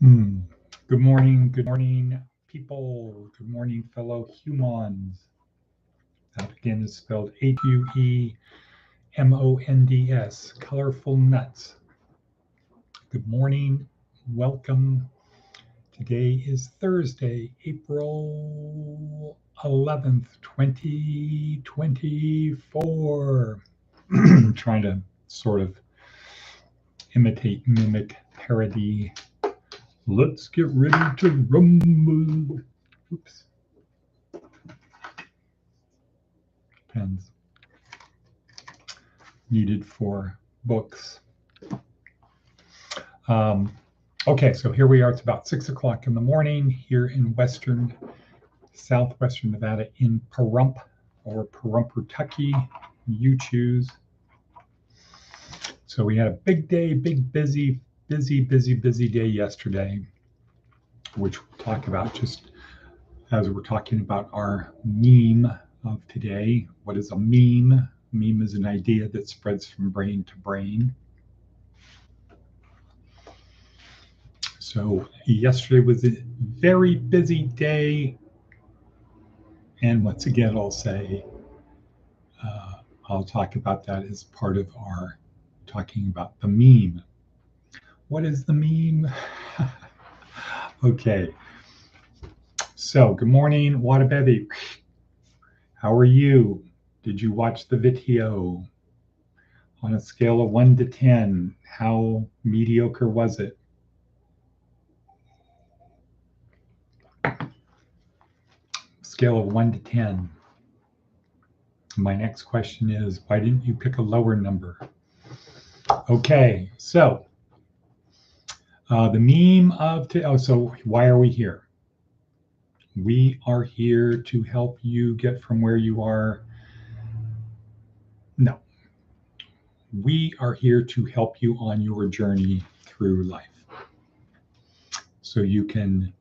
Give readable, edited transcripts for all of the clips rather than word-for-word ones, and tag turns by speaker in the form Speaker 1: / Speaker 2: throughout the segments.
Speaker 1: Hmm. Good morning, people. Good morning, fellow humans. That again is spelled Huemonds, colorful nuts. Good morning, welcome. Today is Thursday, April 11th, 2024. Trying to sort of imitate, mimic, parody. Let's get ready to rumble. Oops. Pens needed for books. Okay, so here we are. It's about 6 o'clock in the morning here in southwestern Nevada in Pahrump or Pahrump-Kentucky. You choose. So we had a big day, big, busy day yesterday, which we'll talk about just as we're talking about our meme of today. What is a meme? A meme is an idea that spreads from brain to brain. So yesterday was a very busy day. And once again, I'll talk about that as part of our talking about the meme. What is the meme? Okay. So good morning, Wadabebi. How are you? Did you watch the video? On a scale of 1 to 10, how mediocre was it? Scale of 1 to 10. My next question is, why didn't you pick a lower number? Okay, so the meme of today. So why are we here? We are here to help you get from where you are. No, we are here to help you on your journey through life. So you can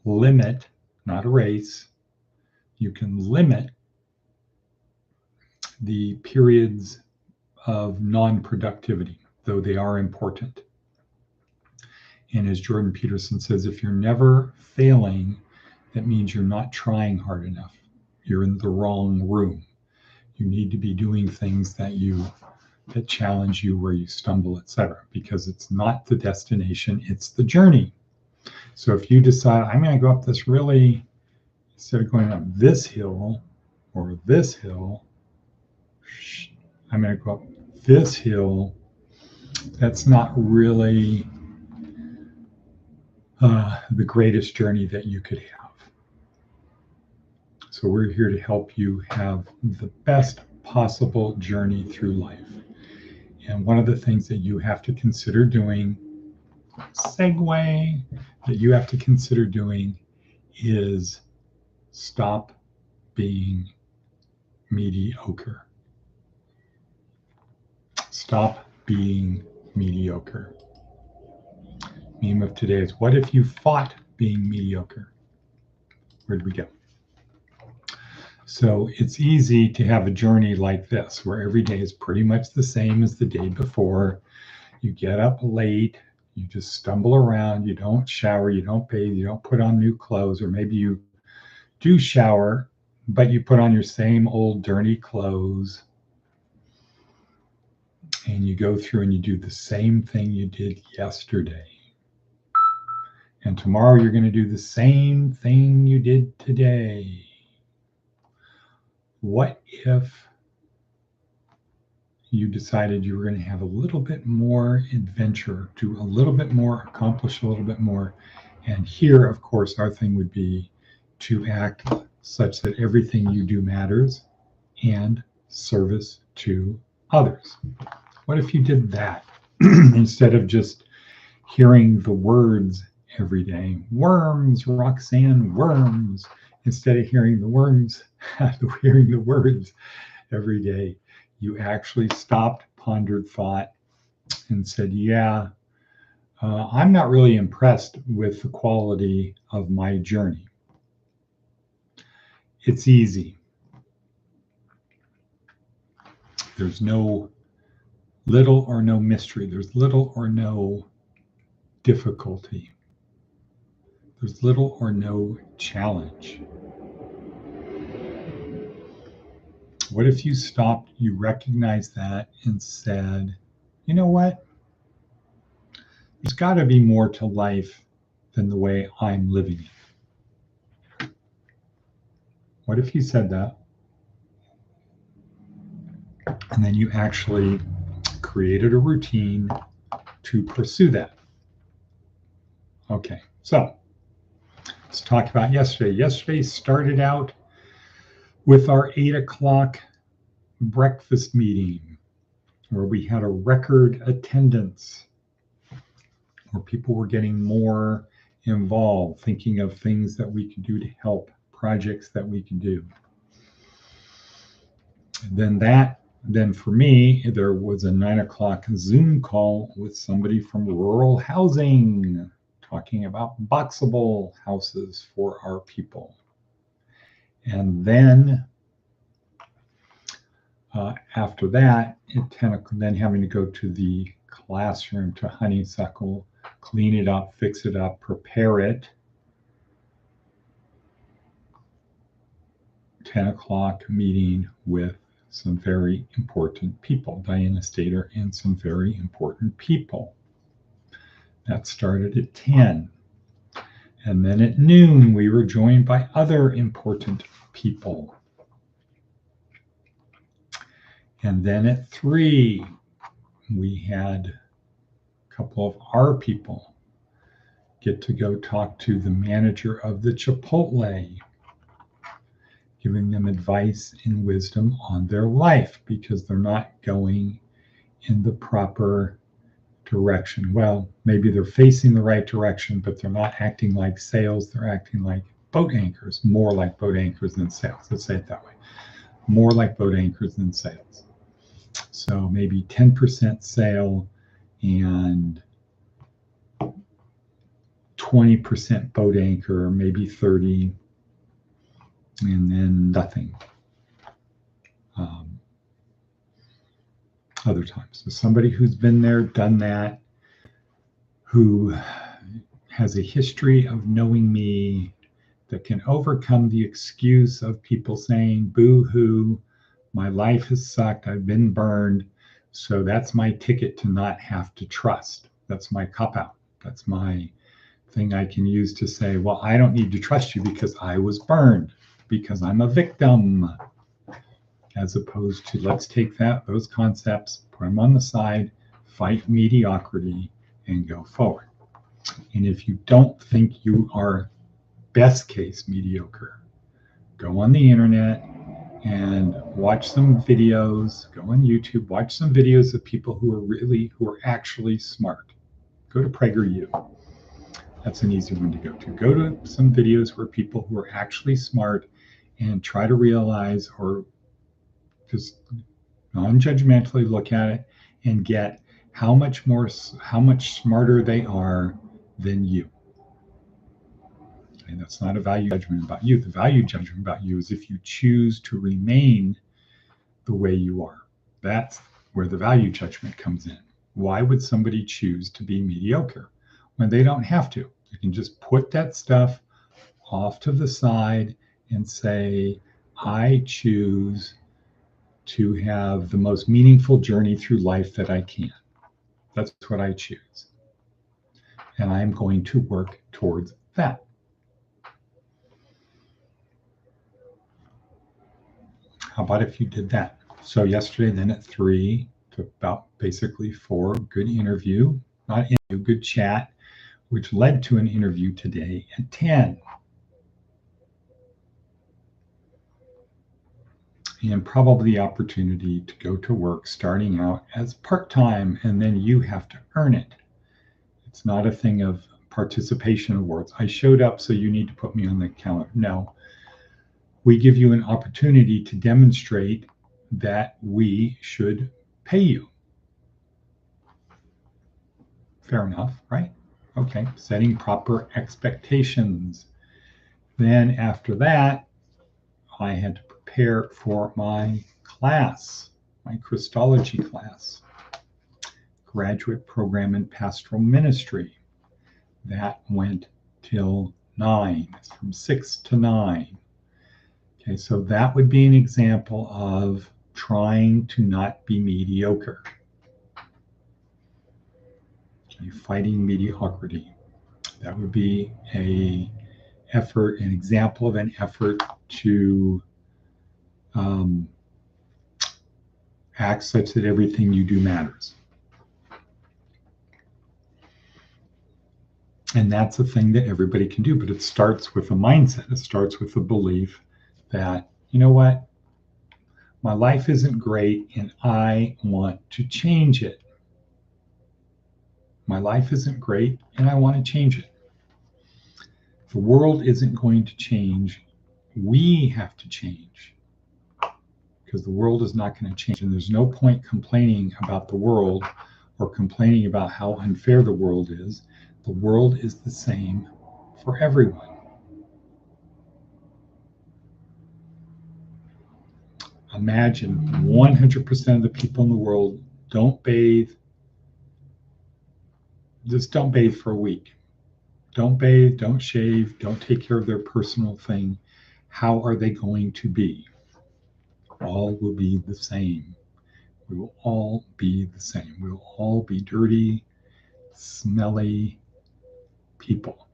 Speaker 1: limit, not erase, you can limit the periods of non-productivity, though they are important. And as Jordan Peterson says, if you're never failing, that means you're not trying hard enough. You're in the wrong room. You need to be doing things that challenge you, where you stumble, etc. Because it's not the destination, it's the journey. So if you decide, I'm going to go up this really, instead of going up this hill or this hill, I'm going to go up this hill. That's not really the greatest journey that you could have. So we're here to help you have the best possible journey through life. And one of the things that you have to consider doing, segue, that you have to consider doing is stop being mediocre. Stop being mediocre. Meme of today is, what if you fought being mediocre? Where'd we go? So it's easy to have a journey like this, where every day is pretty much the same as the day before. You get up late, you just stumble around, you don't shower, you don't bathe, you don't put on new clothes, or maybe you do shower, but you put on your same old dirty clothes. And you go through and you do the same thing you did yesterday. And tomorrow you're going to do the same thing you did today. What if you decided you were going to have a little bit more adventure, do a little bit more, accomplish a little bit more? And here, of course, our thing would be to act such that everything you do matters and service to others. What if you did that instead of just hearing the words every day? Worms, Roxanne, worms. Instead of hearing the words every day, you actually stopped, pondered, thought, and said, yeah, I'm not really impressed with the quality of my journey. It's easy. There's no little or no mystery. There's little or no difficulty. There's little or no challenge. What if you stopped, you recognized that and said, you know what? There's got to be more to life than the way I'm living it. What if you said that? And then you actually created a routine to pursue that. Okay, so let's talk about yesterday. Yesterday started out with our 8 o'clock breakfast meeting where we had a record attendance, where people were getting more involved, thinking of things that we could do to help, projects that we can do. And then for me, there was a 9 o'clock Zoom call with somebody from rural housing talking about boxable houses for our people. And then after that, at 10 o'clock, then having to go to the classroom to honeysuckle, clean it up, fix it up, prepare it. 10 o'clock meeting with some very important people, Diana Stater and some very important people. That started at 10. And then at noon, we were joined by other important people. And then at 3, we had a couple of our people get to go talk to the manager of the Chipotle, giving them advice and wisdom on their life because they're not going in the proper direction. Well, maybe they're facing the right direction, but they're not acting like sales. They're acting like boat anchors, more like boat anchors than sales. Let's say it that way. More like boat anchors than sales. So maybe 10% sale and 20% boat anchor, maybe 30, and then nothing other times. So somebody who's been there, done that, who has a history of knowing me, that can overcome the excuse of people saying, boo-hoo, my life has sucked, I've been burned, so that's my ticket to not have to trust. That's my cop-out. That's my thing I can use to say, well, I don't need to trust you because I was burned, because I'm a victim, as opposed to let's take those concepts, put them on the side, fight mediocrity, and go forward. And if you don't think you are best case mediocre, go on the internet and watch some videos, go on YouTube, watch some videos of people who are actually smart. Go to PragerU. That's an easy one to go to. Go to some videos where people who are actually smart and try to realize, or just non-judgmentally look at it and get how much smarter they are than you. And that's not a value judgment about you. The value judgment about you is if you choose to remain the way you are. That's where the value judgment comes in. Why would somebody choose to be mediocre when they don't have to? You can just put that stuff off to the side and say, I choose to have the most meaningful journey through life that I can. That's what I choose. And I'm going to work towards that. How about if you did that? So yesterday, then at 3 to about basically 4, good interview, not interview, good chat, which led to an interview today at 10. And probably the opportunity to go to work starting out as part-time, and then you have to earn it. It's not a thing of participation awards. I showed up, so you need to put me on the calendar. No. We give you an opportunity to demonstrate that we should pay you. Fair enough, right? Okay, setting proper expectations. Then after that, I had to prepare for my class, my Christology class, graduate program in pastoral ministry. That went till 9. It's from 6 to 9. Okay, so that would be an example of trying to not be mediocre. Okay, fighting mediocrity. That would be an example of an effort to act such that everything you do matters. And that's a thing that everybody can do, but it starts with a mindset. It starts with a belief that, you know what, my life isn't great and I want to change it. My life isn't great and I want to change it. The world isn't going to change. We have to change, because the world is not going to change. And there's no point complaining about the world or complaining about how unfair the world is. The world is the same for everyone. Imagine 100% of the people in the world don't bathe. Just don't bathe for a week. Don't bathe, don't shave, don't take care of their personal thing. How are they going to be? All will be the same. We will all be the same. We will all be dirty, smelly people.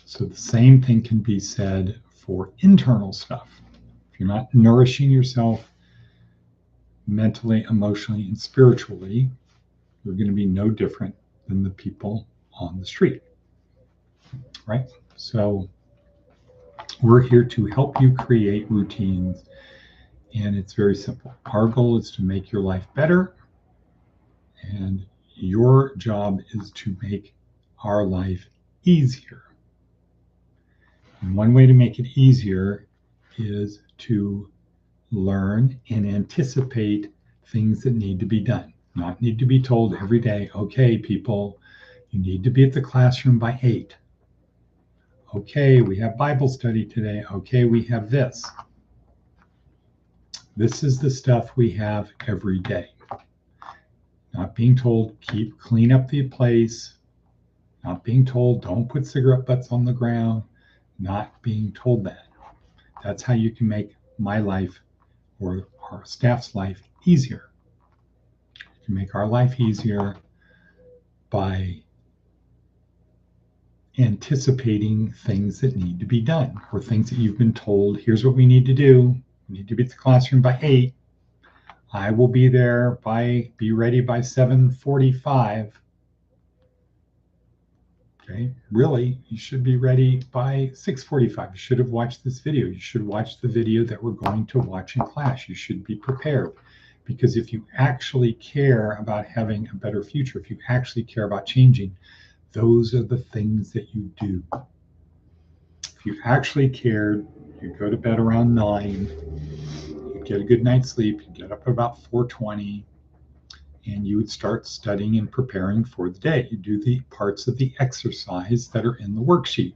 Speaker 1: So the same thing can be said for internal stuff. If you're not nourishing yourself mentally, emotionally, and spiritually, you're going to be no different than the people on the street, right? So we're here to help you create routines, and it's very simple. Our goal is to make your life better, and your job is to make our life easier. And one way to make it easier is to learn and anticipate things that need to be done. Not need to be told every day, okay, people, you need to be at the classroom by 8. Okay, we have Bible study today. Okay, we have this. This is the stuff we have every day. Not being told, clean up the place. Not being told, don't put cigarette butts on the ground. Not being told that. That's how you can make my life or our staff's life easier. You can make our life easier by anticipating things that need to be done, or things that you've been told, here's what we need to do. We need to be at the classroom by 8. I will be there be ready by 7:45. Okay, really, you should be ready by 6:45. You should have watched this video. You should watch the video that we're going to watch in class. You should be prepared, because if you actually care about having a better future, if you actually care about changing, those are the things that you do. If you actually cared, you go to bed around 9, you get a good night's sleep, you get up about 4:20, and you would start studying and preparing for the day. You do the parts of the exercise that are in the worksheet.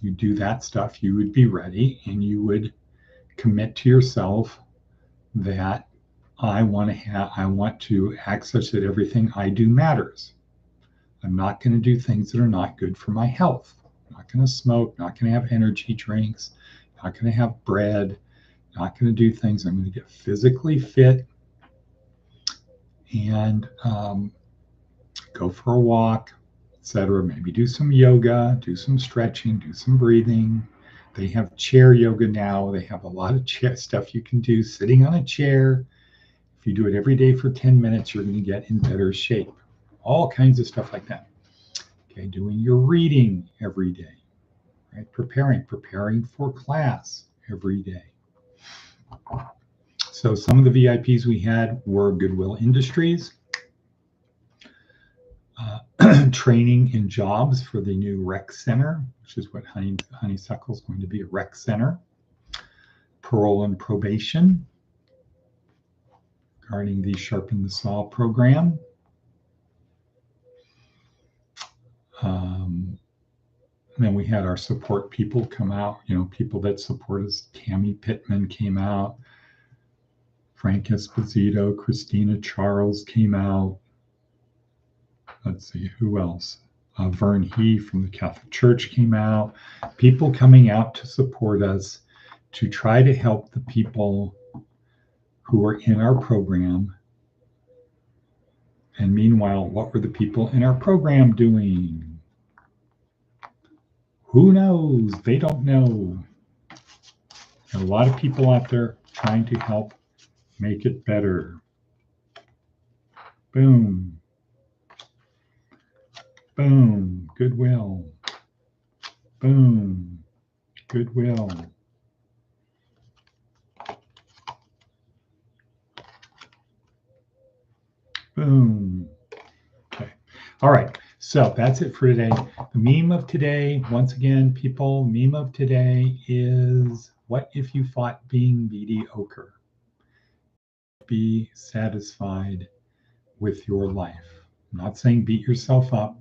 Speaker 1: You do that stuff, you would be ready, and you would commit to yourself that I want to act such that everything I do matters. I'm not going to do things that are not good for my health. I'm not going to smoke, not going to have energy drinks, not going to have bread, not going to do things. I'm going to get physically fit and go for a walk, etc. Maybe do some yoga, do some stretching, do some breathing. They have chair yoga now. They have a lot of stuff you can do sitting on a chair. If you do it every day for 10 minutes, you're going to get in better shape. All kinds of stuff like that. Okay, doing your reading every day, right? Preparing for class every day. So some of the VIPs we had were Goodwill Industries, training in jobs for the new rec center, which is what Honeysuckle is going to be, a rec center. Parole and probation, regarding the Sharpen the Saw program. Then we had our support people come out, people that support us. Tammy Pittman came out. Frank Esposito, Christina Charles came out. Let's see, who else? Vern He from the Catholic Church came out. People coming out to support us to try to help the people who are in our program. And meanwhile, what were the people in our program doing? Who knows? They don't know. There are a lot of people out there trying to help make it better. Boom. Boom. Goodwill. Boom. Goodwill. Boom. Okay. All right. So that's it for today. The meme of today, once again, people, meme of today is, what if you fought being mediocre? Be satisfied with your life. I'm not saying beat yourself up.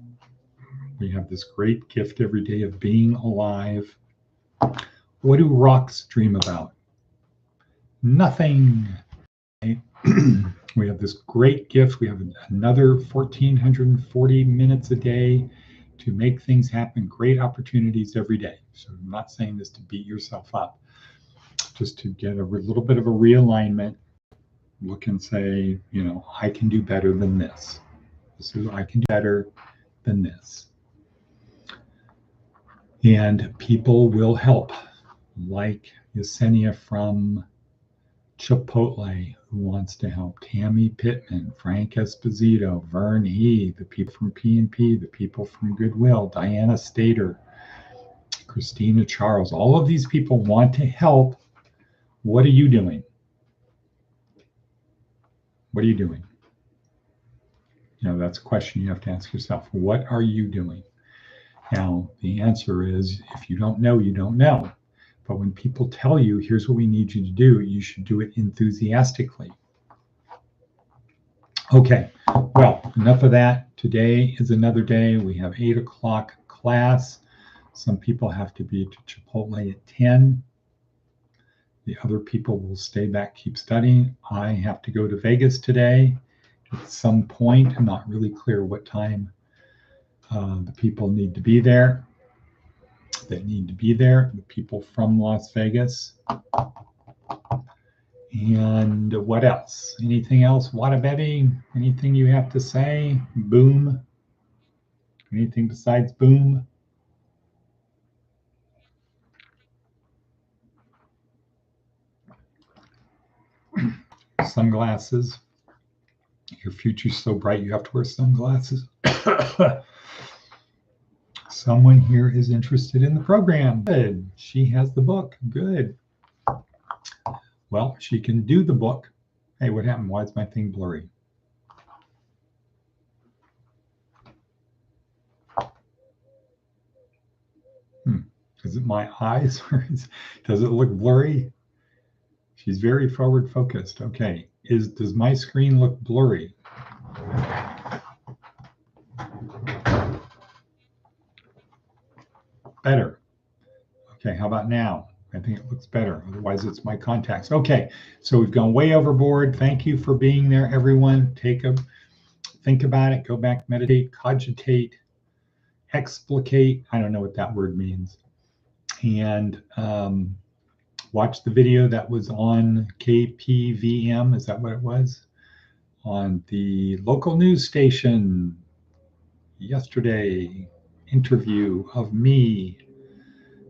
Speaker 1: We have this great gift every day of being alive. What do rocks dream about? Nothing. We have this great gift. We have another 1,440 minutes a day to make things happen, great opportunities every day. So I'm not saying this to beat yourself up, just to get a little bit of a realignment. Look and say, you know, I can do better than this. I can do better than this. And people will help, like Yesenia from Chipotle, who wants to help, Tammy Pittman, Frank Esposito, Vern He, the people from P&P, the people from Goodwill, Diana Stater, Christina Charles. All of these people want to help. What are you doing? What are you doing? You know, that's a question you have to ask yourself. What are you doing? Now, the answer is, if you don't know, you don't know. But when people tell you, here's what we need you to do, you should do it enthusiastically. Okay, well, enough of that. Today is another day. We have 8 o'clock class. Some people have to be to Chipotle at 10. The other people will stay back, keep studying. I have to go to Vegas today at some point. I'm not really clear what time the people need to be there. That need to be there, the people from Las Vegas. And what else? Anything else? Wada Betty? Anything you have to say? Boom? Anything besides boom? Sunglasses. Your future's so bright you have to wear sunglasses. Someone here is interested in the program. Good. She has the book. Good. Well, she can do the book. Hey, what happened? Why is my thing blurry? Is it my eyes, or does it look blurry? She's very forward focused. Okay. Does my screen look blurry? Better. Okay, how about now? I think it looks better. Otherwise, it's my contacts. Okay, so we've gone way overboard. Thank you for being there, everyone. Think about it. Go back, meditate, cogitate, explicate. I don't know what that word means. And watch the video that was on KPVM. Is that what it was? On the local news station yesterday. Interview of me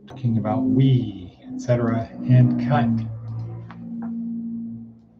Speaker 1: talking about we, etc. And cut.